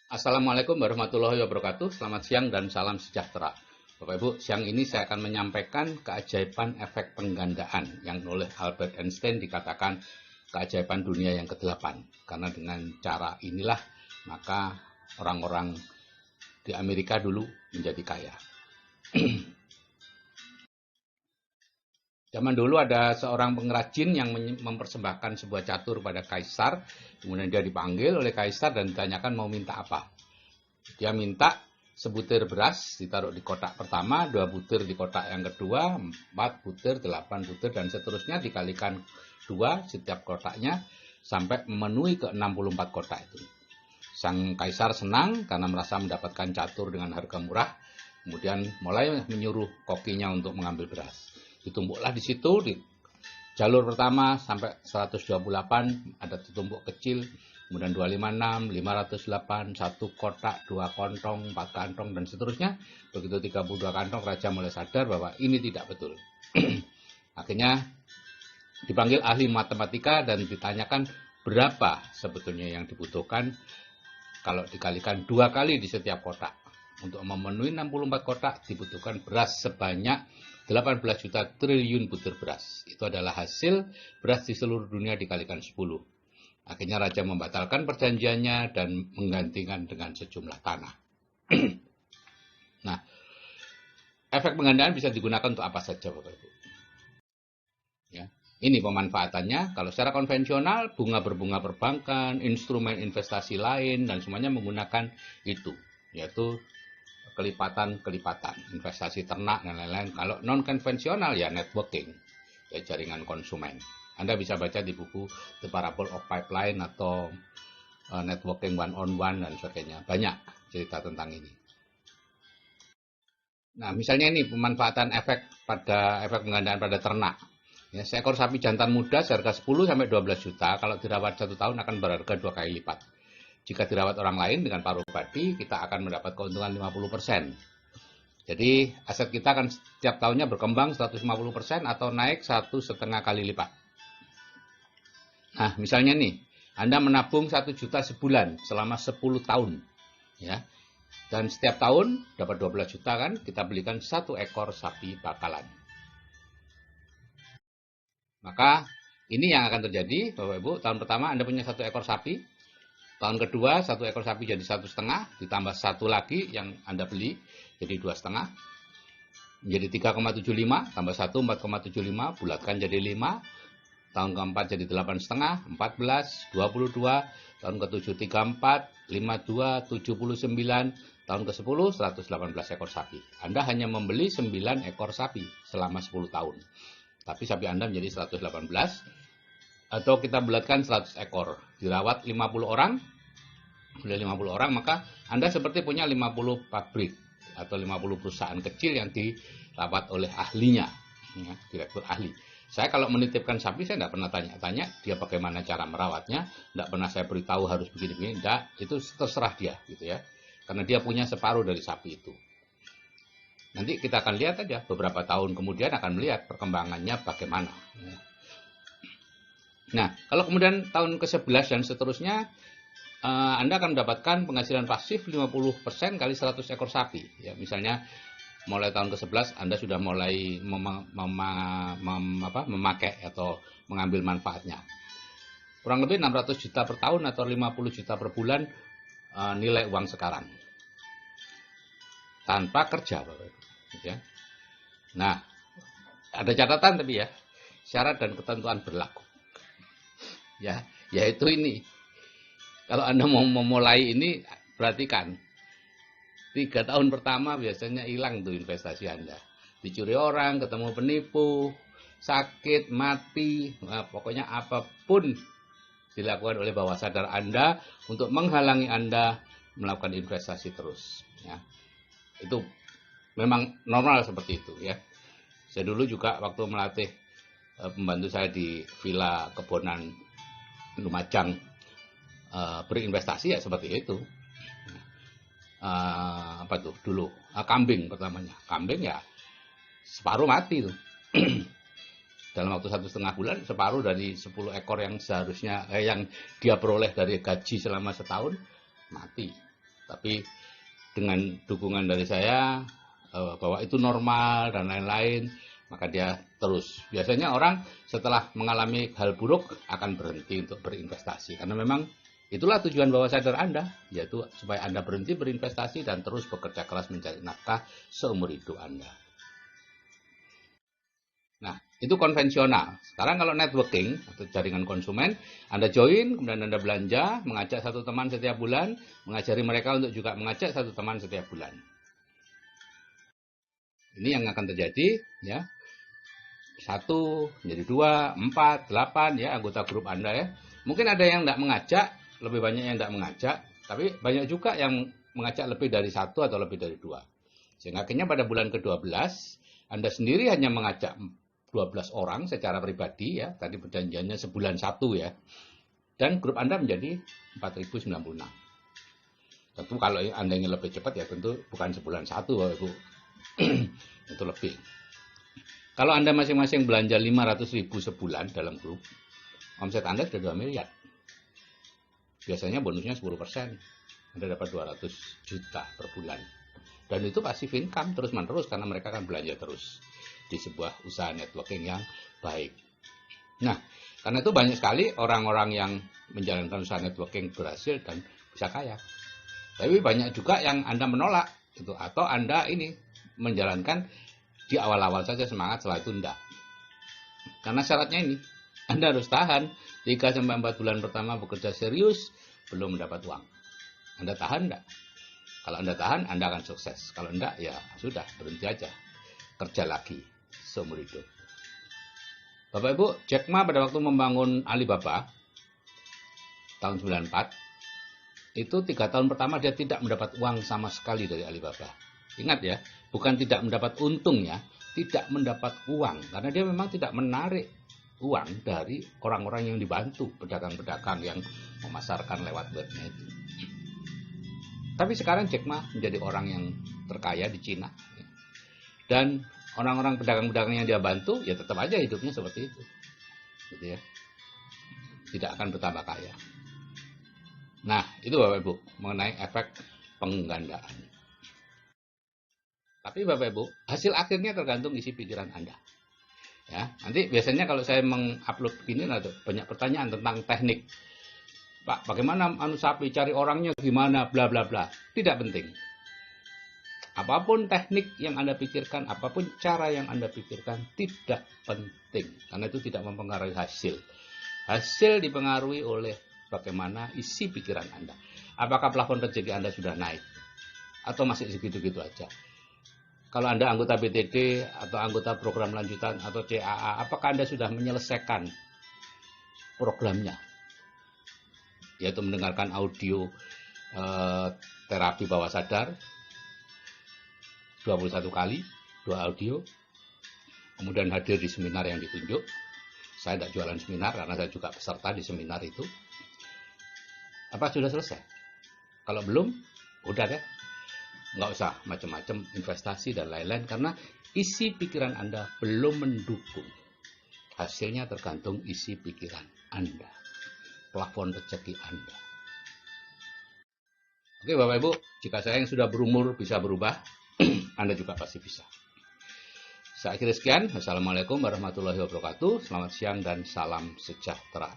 Assalamualaikum warahmatullahi wabarakatuh. Selamat siang dan salam sejahtera. Bapak Ibu, siang ini saya akan menyampaikan keajaiban efek penggandaan yang oleh Albert Einstein dikatakan keajaiban dunia yang ke-8. Karena dengan cara inilah maka orang-orang di Amerika dulu menjadi kaya. Zaman dulu ada seorang pengrajin yang mempersembahkan sebuah catur pada kaisar. Kemudian dia dipanggil oleh kaisar dan ditanyakan mau minta apa. Dia minta sebutir beras ditaruh di kotak pertama, 2 butir di kotak yang kedua, 4 butir, 8 butir, dan seterusnya dikalikan 2 setiap kotaknya sampai memenuhi ke 64 kotak itu. Sang kaisar senang karena merasa mendapatkan catur dengan harga murah. Kemudian mulai menyuruh kokinya untuk mengambil beras. Ditumpuklah di situ, di jalur pertama sampai 128 ada ditumpuk kecil, kemudian 256, 508, 1 kotak, 2 kantong, 4 kantong, dan seterusnya. Begitu 32 kantong, raja mulai sadar bahwa ini tidak betul. Akhirnya dipanggil ahli matematika dan ditanyakan berapa sebetulnya yang dibutuhkan kalau dikalikan 2 kali di setiap kotak. Untuk memenuhi 64 kotak dibutuhkan beras sebanyak 18 juta triliun butir beras. Itu adalah hasil beras di seluruh dunia dikalikan 10. Akhirnya raja membatalkan perjanjiannya dan menggantikan dengan sejumlah tanah. Nah, efek penggandaan bisa digunakan untuk apa saja, Bapak Ibu. Ya, ini pemanfaatannya. Kalau secara konvensional, berbunga perbankan, instrumen investasi lain, dan semuanya menggunakan itu, yaitu kelipatan, investasi ternak dan lain-lain. Kalau non konvensional ya networking, ya jaringan konsumen. Anda bisa baca di buku The Parable of Pipeline atau Networking One-on-One dan sebagainya. Banyak cerita tentang ini. Nah, misalnya ini pemanfaatan efek penggandaan pada ternak. Ya, seekor sapi jantan muda seharga 10 sampai 12 juta, kalau dirawat 1 tahun akan berharga 2 kali lipat. Jika dirawat orang lain dengan paruh badi, kita akan mendapat keuntungan 50%. Jadi aset kita akan setiap tahunnya berkembang 150% atau naik 1,5 kali lipat. Nah, misalnya nih, Anda menabung 1 juta sebulan selama 10 tahun. Ya. Dan setiap tahun dapat 12 juta kan, kita belikan 1 ekor sapi bakalan. Maka ini yang akan terjadi, Bapak Ibu. Tahun pertama Anda punya 1 ekor sapi. Tahun kedua 1 ekor sapi jadi 1,5, ditambah 1 lagi yang Anda beli jadi 2,5, menjadi 3,75, tambah 1 4,75, bulatkan jadi 5. Tahun keempat jadi 8,5, 14, 22, tahun ke-7 34, 52, 79, tahun ke-10 118 ekor sapi. Anda hanya membeli 9 ekor sapi selama 10 tahun. Tapi sapi Anda menjadi 118. Atau kita bulatkan 100 ekor, dirawat 50 orang, oleh 50 orang, maka Anda seperti punya 50 pabrik atau 50 perusahaan kecil yang dirawat oleh ahlinya, ya, direktur ahli. Saya kalau menitipkan sapi, saya tidak pernah tanya-tanya dia bagaimana cara merawatnya, tidak pernah saya beritahu harus begini-begini, tidak, itu terserah dia, gitu ya, karena dia punya separuh dari sapi itu. Nanti kita akan lihat aja, beberapa tahun kemudian akan melihat perkembangannya bagaimana. Nah, kalau kemudian tahun ke-11 dan seterusnya, Anda akan mendapatkan penghasilan pasif 50% kali 100 ekor sapi. Ya, misalnya mulai tahun ke-11 Anda sudah mulai memakai atau mengambil manfaatnya. Kurang lebih 600 juta per tahun atau 50 juta per bulan nilai uang sekarang. Tanpa kerja, Bapak Ibu. Ya. Nah, ada catatan tapi ya, syarat dan ketentuan berlaku. Ya, yaitu ini. Kalau Anda mau memulai ini, perhatikan. 3 tahun pertama biasanya hilang tuh investasi Anda. Dicuri orang, ketemu penipu, sakit, mati, nah, pokoknya apapun dilakukan oleh bawah sadar Anda untuk menghalangi Anda melakukan investasi terus. Ya. Itu memang normal seperti itu ya. Saya dulu juga waktu melatih pembantu saya di Villa Kebonan Lumajang berinvestasi ya seperti itu. Apa tuh dulu kambing pertamanya, kambing ya separuh mati tuh. Dalam waktu 1,5 bulan separuh dari 10 ekor yang seharusnya yang dia peroleh dari gaji selama setahun mati. Tapi dengan dukungan dari saya bahwa itu normal dan lain-lain, maka dia terus. Biasanya orang setelah mengalami hal buruk akan berhenti untuk berinvestasi. Karena memang itulah tujuan bawah sadar Anda, yaitu supaya Anda berhenti berinvestasi dan terus bekerja keras mencari nafkah seumur hidup Anda. Nah, itu konvensional. Sekarang kalau networking atau jaringan konsumen, Anda join, kemudian Anda belanja, mengajak satu teman setiap bulan, mengajari mereka untuk juga mengajak satu teman setiap bulan. Ini yang akan terjadi, ya. 1, menjadi 2, 4, 8, ya, anggota grup Anda, ya. Mungkin ada yang tidak mengajak, lebih banyak yang tidak mengajak, tapi banyak juga yang mengajak lebih dari 1 atau lebih dari 2. Sehingga akhirnya pada bulan ke-12, Anda sendiri hanya mengajak 12 orang secara pribadi, ya, tadi perjanjiannya sebulan 1, ya, dan grup Anda menjadi 4096. Tentu kalau Anda ingin lebih cepat, ya tentu bukan sebulan 1, Bapak Ibu. Itu lebih. Kalau Anda masing-masing belanja 500.000 sebulan dalam grup, omset Anda sudah 2 miliar. Biasanya bonusnya 10%. Anda dapat 200 juta per bulan. Dan itu passive income terus-menerus karena mereka akan belanja terus di sebuah usaha networking yang baik. Nah, karena itu banyak sekali orang-orang yang menjalankan usaha networking berhasil dan bisa kaya. Tapi banyak juga yang Anda menolak gitu, atau Anda ini menjalankan di awal-awal saja semangat, setelah itu enggak. Karena syaratnya ini, Anda harus tahan 3-4 bulan pertama bekerja serius belum mendapat uang. Anda tahan enggak? Kalau Anda tahan, Anda akan sukses. Kalau enggak, ya sudah, berhenti aja. Kerja lagi seumur hidup. Bapak Ibu, Jack Ma pada waktu membangun Alibaba tahun 94, itu 3 tahun pertama dia tidak mendapat uang sama sekali dari Alibaba. Ingat ya, bukan tidak mendapat untungnya, tidak mendapat uang. Karena dia memang tidak menarik uang dari orang-orang yang dibantu, pedagang-pedagang yang memasarkan lewat webnya itu. Tapi sekarang Jack Ma menjadi orang yang terkaya di Cina. Dan orang-orang pedagang-pedagang yang dia bantu, ya tetap aja hidupnya seperti itu. Gitu ya. Tidak akan bertambah kaya. Nah, itu Bapak Ibu, mengenai efek penggandaan. Tapi Bapak Ibu, hasil akhirnya tergantung isi pikiran Anda. Ya, nanti biasanya kalau saya mengupload begini ada banyak pertanyaan tentang teknik. Pak, bagaimana sapi cari orangnya gimana, bla bla bla. Tidak penting. Apapun teknik yang Anda pikirkan, apapun cara yang Anda pikirkan, tidak penting. Karena itu tidak mempengaruhi hasil. Hasil dipengaruhi oleh bagaimana isi pikiran Anda. Apakah plafon rezeki Anda sudah naik? Atau masih segitu-gitu aja? Kalau Anda anggota BTD, atau anggota program lanjutan, atau CAA, apakah Anda sudah menyelesaikan programnya? Yaitu mendengarkan audio terapi bawah sadar, 21 kali, 2 audio, kemudian hadir di seminar yang ditunjuk. Saya tidak jualan seminar karena saya juga peserta di seminar itu. Apa sudah selesai? Kalau belum, udah deh. Nggak usah macam-macam investasi dan lain-lain karena isi pikiran Anda belum mendukung. Hasilnya tergantung isi pikiran Anda, plafon rezeki Anda. Oke Bapak Ibu, jika saya yang sudah berumur bisa berubah, Anda juga pasti bisa. Saya akhiri sekian. Wassalamualaikum warahmatullahi wabarakatuh. Selamat siang dan salam sejahtera.